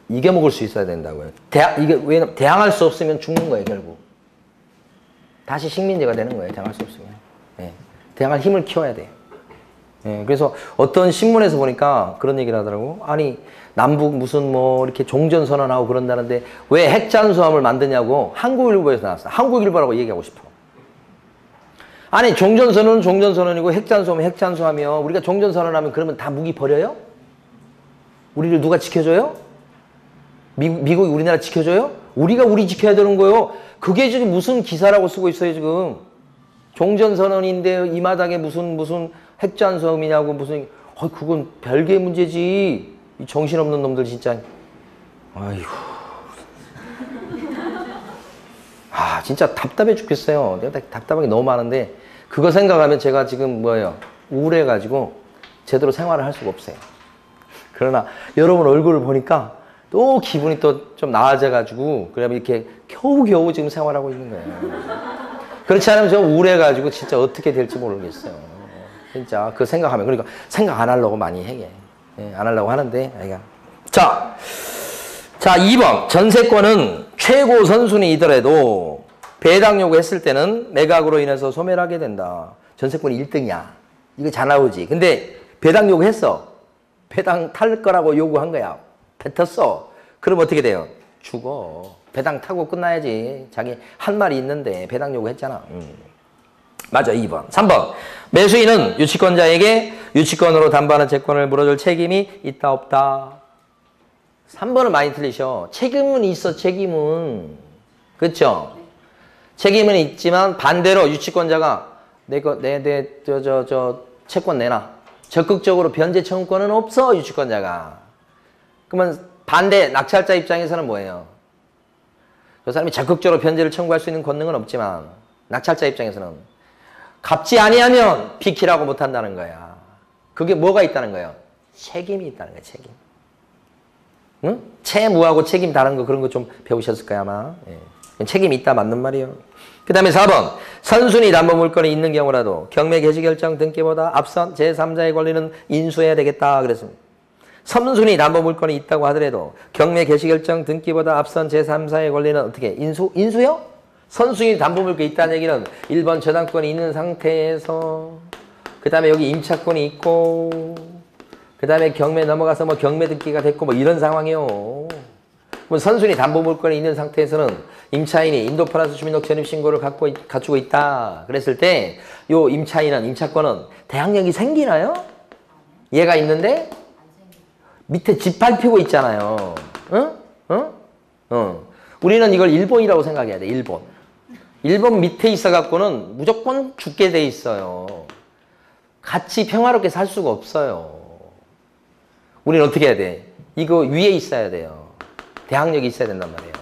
S1: 이겨먹을 수 있어야 된다고요. 이게 왜냐면 대항할 수 없으면 죽는 거예요, 결국. 다시 식민지가 되는 거예요, 대항할 수 없으면. 예. 대항할 힘을 키워야 돼요. 예. 그래서 어떤 신문에서 보니까 그런 얘기를 하더라고. 아니, 남북 무슨 뭐 이렇게 종전선언하고 그런다는데 왜 핵잠수함을 만드냐고 한국일보에서 나왔어. 한국일보라고 얘기하고 싶어. 아니, 종전선언은 종전선언이고 핵잠수함은 핵잠수함이요. 우리가 종전선언하면 그러면 다 무기 버려요? 우리를 누가 지켜줘요? 미국이 우리나라 지켜줘요? 우리가 우리 지켜야 되는 거예요. 그게 지금 무슨 기사라고 쓰고 있어요, 지금. 종전선언인데 이 마당에 무슨 핵잠수함이냐고 무슨, 그건 별개의 문제지. 이 정신없는 놈들 진짜. 아이고. 진짜 답답해 죽겠어요. 내가 답답한 게 너무 많은데 그거 생각하면 제가 지금 우울해가지고 제대로 생활을 할 수가 없어요. 그러나 여러분 얼굴을 보니까 또 기분이 또 좀 나아져가지고 그러면 이렇게 겨우겨우 지금 생활하고 있는 거예요. 그렇지 않으면 저 우울해가지고 진짜 어떻게 될지 모르겠어요. 진짜 그 생각하면. 그러니까 생각 안 하려고 많이 해. 안 하려고 하는데. 자, 2번. 전세권은 최고 선순위이더라도 배당 요구했을 때는 매각으로 인해서 소멸하게 된다. 전세권이 1등이야. 이거 잘 나오지. 근데 배당 요구했어. 배당 탈 거라고 요구한 거야. 뱉었어. 그럼 어떻게 돼요? 죽어. 배당 타고 끝나야지. 자기 한 말이 있는데 배당 요구했잖아. 맞아. 2번. 3번. 매수인은 유치권자에게 유치권으로 담보하는 채권을 물어줄 책임이 있다 없다. 3번은 많이 틀리셔. 책임은 있어. 책임은. 그렇죠? 책임은 있지만 반대로 유치권자가 내 채권 내놔. 적극적으로 변제 청구권은 없어. 유치권자가. 그러면 반대 낙찰자 입장에서는 뭐예요? 저 사람이 적극적으로 변제를 청구할 수 있는 권능은 없지만 낙찰자 입장에서는 갚지 아니하면 비키라고 못한다는 거야. 그게 뭐가 있다는 거예요? 책임이 있다는 거야. 책임. 응? 채무하고 책임 다른 거 그런 거 좀 배우셨을 거야 아마. 예. 책임이 있다 맞는 말이에요. 그 다음에 4번. 선순위 담보 물건이 있는 경우라도 경매 개시 결정 등기보다 앞선 제3자의 권리는 인수해야 되겠다 그랬습니다. 선순위 담보 물건이 있다고 하더라도 경매 개시 결정 등기보다 앞선 제3자의 권리는 어떻게? 인수요? 선순위 담보 물건이 있다는 얘기는 1번 저당권이 있는 상태에서 그 다음에 여기 임차권이 있고 그 다음에 경매 넘어가서 뭐 경매 등기가 됐고 뭐 이런 상황이요. 선순위 담보 물건이 있는 상태에서는 임차인이 인도 플러스 주민등록 전입 신고를 갖추고 있다 그랬을 때 요 임차권은 대항력이 생기나요? 얘가 있는데 밑에 집 밟히고 있잖아요. 우리는 이걸 일본이라고 생각해야 돼. 일본 밑에 있어갖고는 무조건 죽게 돼 있어요. 같이 평화롭게 살 수가 없어요. 우리는 어떻게 해야 돼? 이거 위에 있어야 돼요. 대항력이 있어야 된단 말이에요.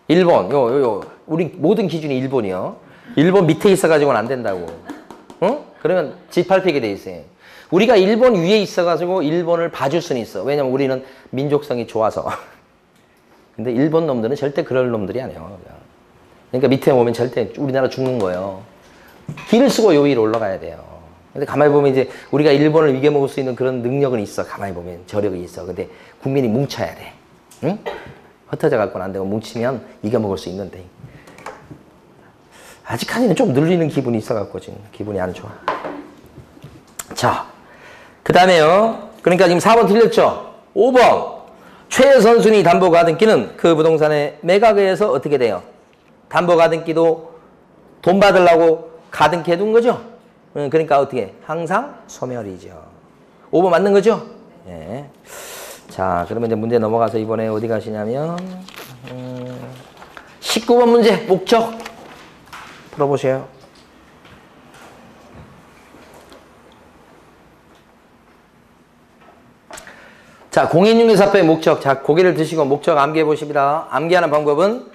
S1: 일본, 우리 모든 기준이 일본이요. 일본 밑에 있어가지고는 안 된다고. 그러면 집 밟히게 돼 있어요. 우리가 일본 위에 있어가지고 일본을 봐줄 수는 있어. 왜냐면 우리는 민족성이 좋아서. 근데 일본 놈들은 절대 그럴 놈들이 아니에요. 그러니까 밑에 오면 절대 우리나라 죽는 거예요. 길을 쓰고 요 위로 올라가야 돼요. 근데 가만히 보면 이제 우리가 일본을 이겨먹을 수 있는 그런 능력은 있어. 가만히 보면 저력이 있어. 근데 국민이 뭉쳐야 돼. 응? 흩어져 갖고는 안 되고 뭉치면 이겨먹을 수 있는데. 아직까지는 좀 눌리는 기분이 있어갖고 지금 기분이 안 좋아. 자, 그 다음에요. 그러니까 지금 4번 틀렸죠? 5번. 최선순위 담보가등기는 그 부동산의 매각에 의해서 어떻게 돼요? 담보가등기도 돈 받으려고 가등기 해둔 거죠. 그러니까 어떻게 항상 소멸이죠. 5번 맞는 거죠? 예. 자, 그러면 이제 문제 넘어가서 이번에 어디 가시냐면 19번 문제 목적 풀어보세요. 자, 공인중개사법의 목적. 자, 고개를 드시고 목적 암기해 보십니다. 암기하는 방법은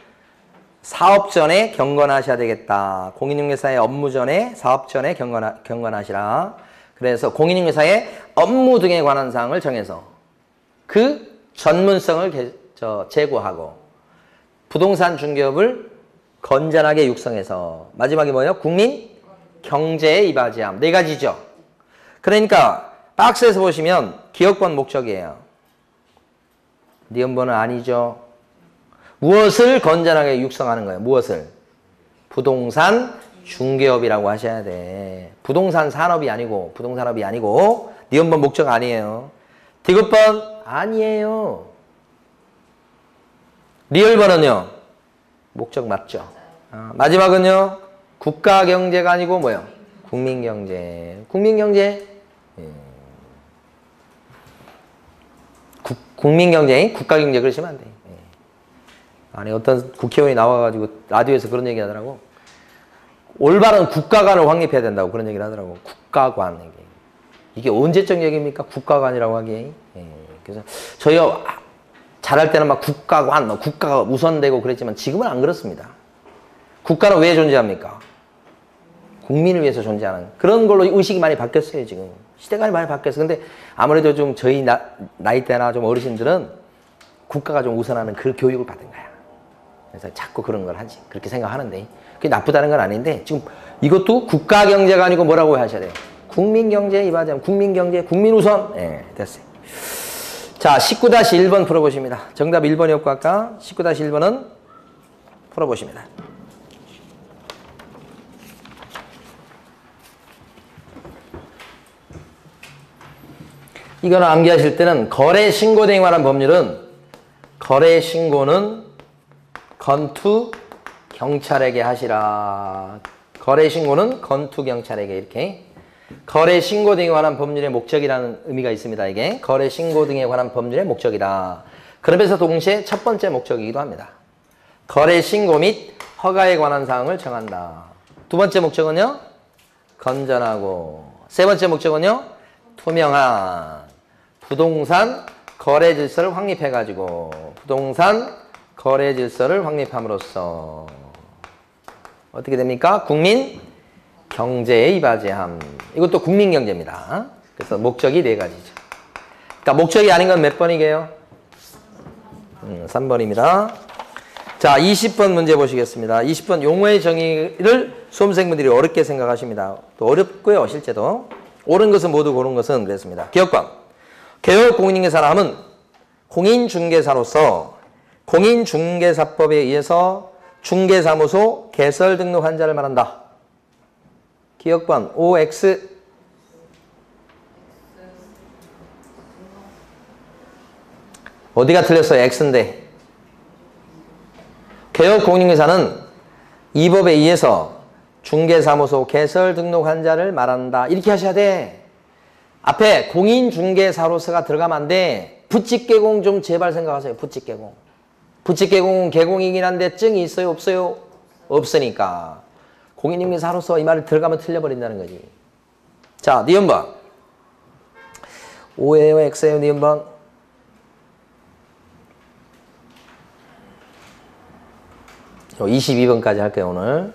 S1: 사업 전에 경건하셔야 되겠다. 공인중개사의 업무 전에 사업 전에 경건하시라. 그래서 공인중개사의 업무 등에 관한 사항을 정해서 그 전문성을 제고하고 부동산 중개업을 건전하게 육성해서 마지막에 뭐예요? 국민 경제에 이바지함. 네 가지죠. 그러니까 박스에서 보시면 기억번 목적이에요. 니은번은 아니죠. 무엇을 건전하게 육성하는 거예요? 무엇을? 부동산 중개업이라고 하셔야 돼. 부동산 산업이 아니고 부동산업이 아니고 니은번 목적 아니에요. 디귿번 아니에요. 리을번은요. 목적 맞죠. 마지막은요. 국가경제가 아니고 뭐예요? 국민경제. 국민경제. 국민경제, 국가경제 그러시면 안 돼. 아니 어떤 국회의원이 나와가지고 라디오에서 그런 얘기 하더라고. 올바른 국가관을 확립해야 된다고 그런 얘기를 하더라고. 국가관. 이게 언제적 얘기입니까? 국가관이라고 하기에. 그래서 저희가 잘할 때는 막 국가관, 국가가 우선되고 그랬지만 지금은 안 그렇습니다. 국가는 왜 존재합니까? 국민을 위해서 존재하는 그런 걸로 의식이 많이 바뀌었어요, 지금. 시대가 많이 바뀌었어요. 근데 아무래도 좀 저희 나이대나 좀 어르신들은 국가가 좀 우선하는 그 교육을 받은 거야. 그래서 자꾸 그런 걸 하지. 그렇게 생각하는데. 그게 나쁘다는 건 아닌데, 지금 이것도 국가 경제가 아니고 뭐라고 하셔야 돼요? 국민 경제, 이바지하면 국민 경제, 국민 우선. 예, 됐어요. 자, 19-1번 풀어보십니다. 정답 1번이었고, 아까 19-1번은 풀어보십니다. 이거는 암기하실 때는 거래 신고 등에 관한 법률은 거래 신고는 건투 경찰에게 하시라. 거래 신고는 건투 경찰에게 이렇게. 거래 신고 등에 관한 법률의 목적이라는 의미가 있습니다. 이게 거래 신고 등에 관한 법률의 목적이다. 그러면서 동시에 첫 번째 목적이기도 합니다. 거래 신고 및 허가에 관한 사항을 정한다. 두 번째 목적은요. 건전하고. 세 번째 목적은요. 투명한. 부동산 거래 질서를 확립해가지고 부동산 거래 질서를 확립함으로써 어떻게 됩니까? 국민 경제에 이바지함. 이것도 국민 경제입니다. 그래서 목적이 네 가지죠. 그러니까 목적이 아닌 건 몇 번이게요? 3번입니다. 자, 20번 문제 보시겠습니다. 20번 용어의 정의를 수험생분들이 어렵게 생각하십니다. 또 어렵고요, 실제도. 옳은 것은 모두 고른 것은 그랬습니다. 기억관. 개혁 공인중개사라 함은 공인중개사로서 공인중개사법에 의해서 중개사무소 개설 등록 한자를 말한다. 기억번 OX. 어디가 틀렸어요? X인데. 개혁 공인중개사는 이 법에 의해서 중개사무소 개설 등록 한자를 말한다. 이렇게 하셔야 돼. 앞에 공인중개사로서가 들어가면 안 돼. 부칙개공 좀 제발 생각하세요. 부칙개공. 부칙개공은 개공이긴 한데 증이 있어요? 없어요? 없으니까. 공인중개사로서 이 말을 들어가면 틀려버린다는 거지. 자, 니은번. O예요? X예요? 니은번. 요 22번까지 할게요, 오늘.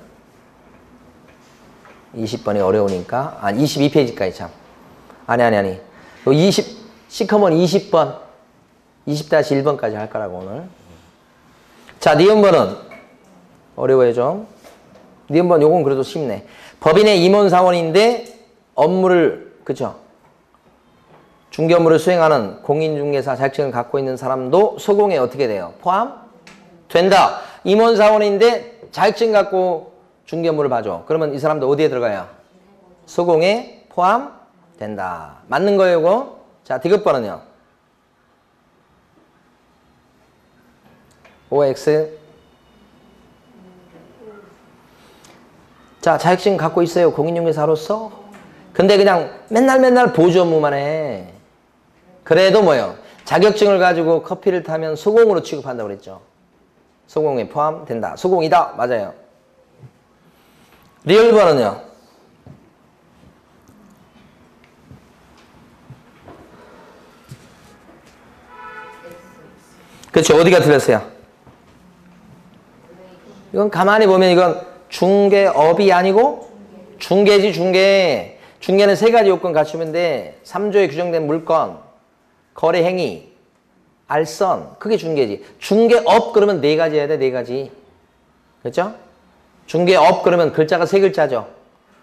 S1: 20번이 어려우니까. 22페이지까지 참. 아니. 요 10커먼 20번. 20-1번까지 할 거라고, 오늘. 자, 니은번은 어려워요, 좀. 니은번 요건 그래도 쉽네. 법인의 임원사원인데 업무를, 그쵸? 중개 업무를 수행하는 공인중개사 자격증을 갖고 있는 사람도 소공에 어떻게 돼요? 포함된다. 임원사원인데 자격증 갖고 중개 업무를 봐줘. 그러면 이 사람도 어디에 들어가요? 소공에 포함된다. 맞는 거예요, 이거? 자, 디귿번은요? OX. 자, 자격증 갖고 있어요. 공인중개사로서. 근데 그냥 맨날 보조 업무만 해. 그래도 뭐예요? 자격증을 가지고 커피를 타면 소공으로 취급한다고 그랬죠. 소공에 포함된다. 소공이다. 맞아요. 리얼번은요? 그렇죠. 어디가 틀렸어요? 이건 가만히 보면 이건 중개업이 아니고 중개지, 중개. 중개는 세 가지 요건 갖추면 돼. 3조에 규정된 물건, 거래 행위, 알선. 그게 중개지. 중개업 그러면 네 가지 해야 돼. 네 가지. 그렇죠? 중개업 그러면 글자가 세 글자죠.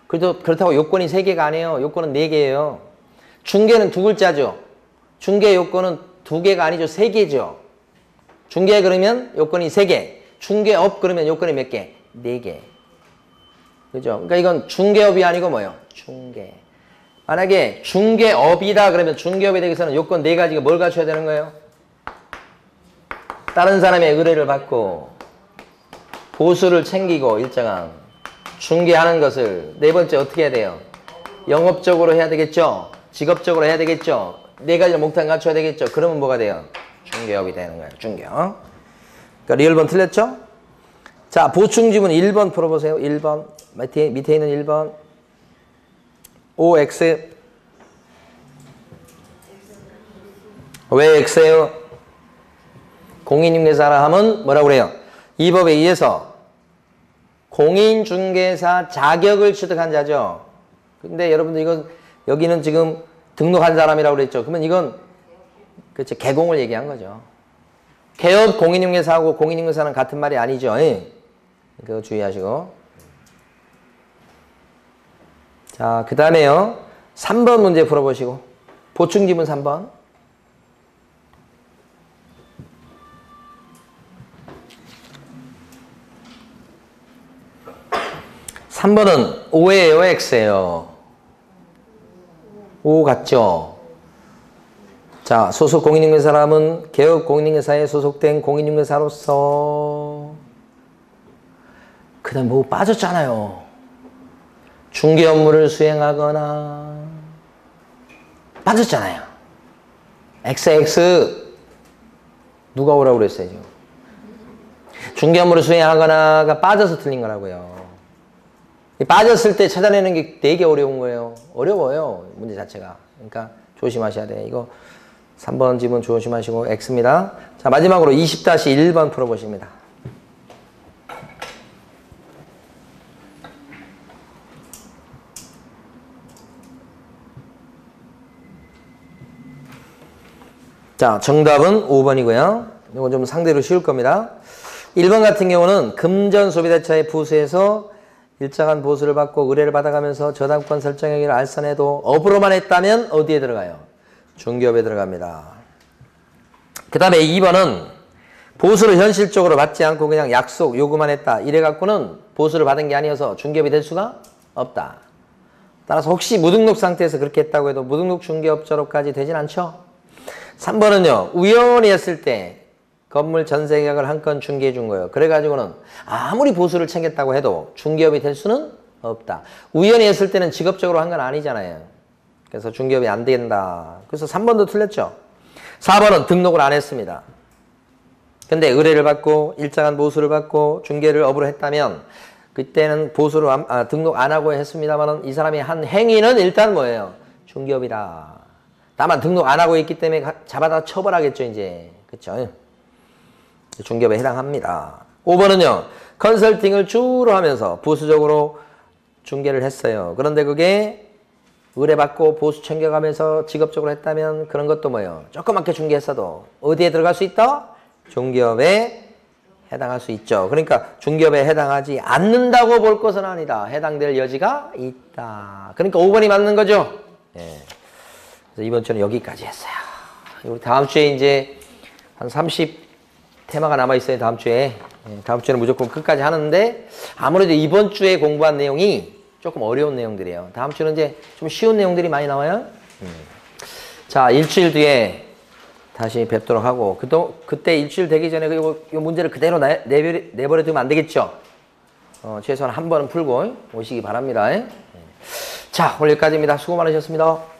S1: 그렇다고 요건이 세 개가 아니에요. 요건은 네 개예요. 중개는 두 글자죠. 중개 요건은 두 개가 아니죠. 세 개죠. 중개 그러면 요건이 세 개. 중개업 그러면 요건이 몇 개? 네 개. 그죠? 그러니까 이건 중개업이 아니고 뭐예요? 중개. 만약에 중개업이다 그러면 중개업에 대해서는 요건 네 가지가 뭘 갖춰야 되는 거예요? 다른 사람의 의뢰를 받고 보수를 챙기고 일정한 중개하는 것을 네 번째 어떻게 해야 돼요? 영업적으로 해야 되겠죠? 직업적으로 해야 되겠죠? 네 가지를 목탄 갖춰야 되겠죠? 그러면 뭐가 돼요? 중개업이 되는 거예요. 중개업. 그러니까 리얼번 틀렸죠? 자, 보충지문 1번 풀어보세요. 1번. 밑에 있는 1번. OX. 왜 X예요? 공인중개사라 하면 뭐라고 그래요? 이 법에 의해서 공인중개사 자격을 취득한 자죠. 근데 여러분들 이건 여기는 지금 등록한 사람이라고 그랬죠. 그러면 이건 그렇죠. 개공을 얘기한 거죠. 개업 공인중개사하고 공인중개사는 같은 말이 아니죠. 예. 그거 주의하시고. 자, 그 다음에요. 3번 문제 풀어보시고. 보충지문 3번. 3번은 O예요, X예요? O 같죠? 자, 소속 공인중개사람은 개업 공인중개사에 소속된 공인중개사로서 그 다음 뭐 빠졌잖아요. 중개 업무를 수행하거나 빠졌잖아요. XX 누가 오라고 그랬어요, 지금? 중개 업무를 수행하거나가 빠져서 틀린 거라고요. 빠졌을 때 찾아내는 게 되게 어려운 거예요. 어려워요, 문제 자체가. 그러니까 조심하셔야 돼요. 이거 3번 지문 조심하시고 X입니다. 자, 마지막으로 20-1번 풀어보십니다. 자, 정답은 5번이고요. 이건 좀 상대로 쉬울 겁니다. 1번 같은 경우는 금전 소비대차의 부수에서 일정한 보수를 받고 의뢰를 받아가면서 저당권 설정액을 알선해도 업으로만 했다면 어디에 들어가요? 중개업에 들어갑니다. 그 다음에 2번은 보수를 현실적으로 받지 않고 그냥 약속, 요구만 했다. 이래갖고는 보수를 받은 게 아니어서 중개업이 될 수가 없다. 따라서 혹시 무등록 상태에서 그렇게 했다고 해도 무등록 중개업자로까지 되진 않죠. 3번은요. 우연히 했을 때 건물 전세 계약을 한 건 중개해 준 거예요. 그래가지고는 아무리 보수를 챙겼다고 해도 중개업이 될 수는 없다. 우연히 했을 때는 직업적으로 한 건 아니잖아요. 그래서 중개업이 안 된다. 그래서 3번도 틀렸죠. 4번은 등록을 안 했습니다. 근데 의뢰를 받고 일정한 보수를 받고 중개를 업으로 했다면 그때는 보수를 등록 안 하고 했습니다만 이 사람이 한 행위는 일단 뭐예요? 중개업이다. 다만 등록 안 하고 있기 때문에 잡아다 처벌하겠죠, 이제. 그쵸? 중개업에 해당합니다. 5번은요. 컨설팅을 주로 하면서 부수적으로 중개를 했어요. 그런데 그게 의뢰받고 보수 챙겨가면서 직업적으로 했다면 그런 것도 뭐예요? 조그맣게 중개했어도 어디에 들어갈 수 있다? 중개업에 해당할 수 있죠. 그러니까 중개업에 해당하지 않는다고 볼 것은 아니다. 해당될 여지가 있다. 그러니까 5번이 맞는 거죠. 예. 그래서 이번 주는 여기까지 했어요. 우리 다음 주에 이제 한 30 테마가 남아있어요. 다음 주에. 예, 다음 주에는 무조건 끝까지 하는데 아무래도 이번 주에 공부한 내용이 조금 어려운 내용들이에요. 다음 주는 이제 좀 쉬운 내용들이 많이 나와요. 자, 일주일 뒤에 다시 뵙도록 하고 그때 일주일 되기 전에 이 문제를 그대로 내버려 두면 안 되겠죠. 최소한 한 번은 풀고 오시기 바랍니다. 자, 오늘 여기까지입니다. 수고 많으셨습니다.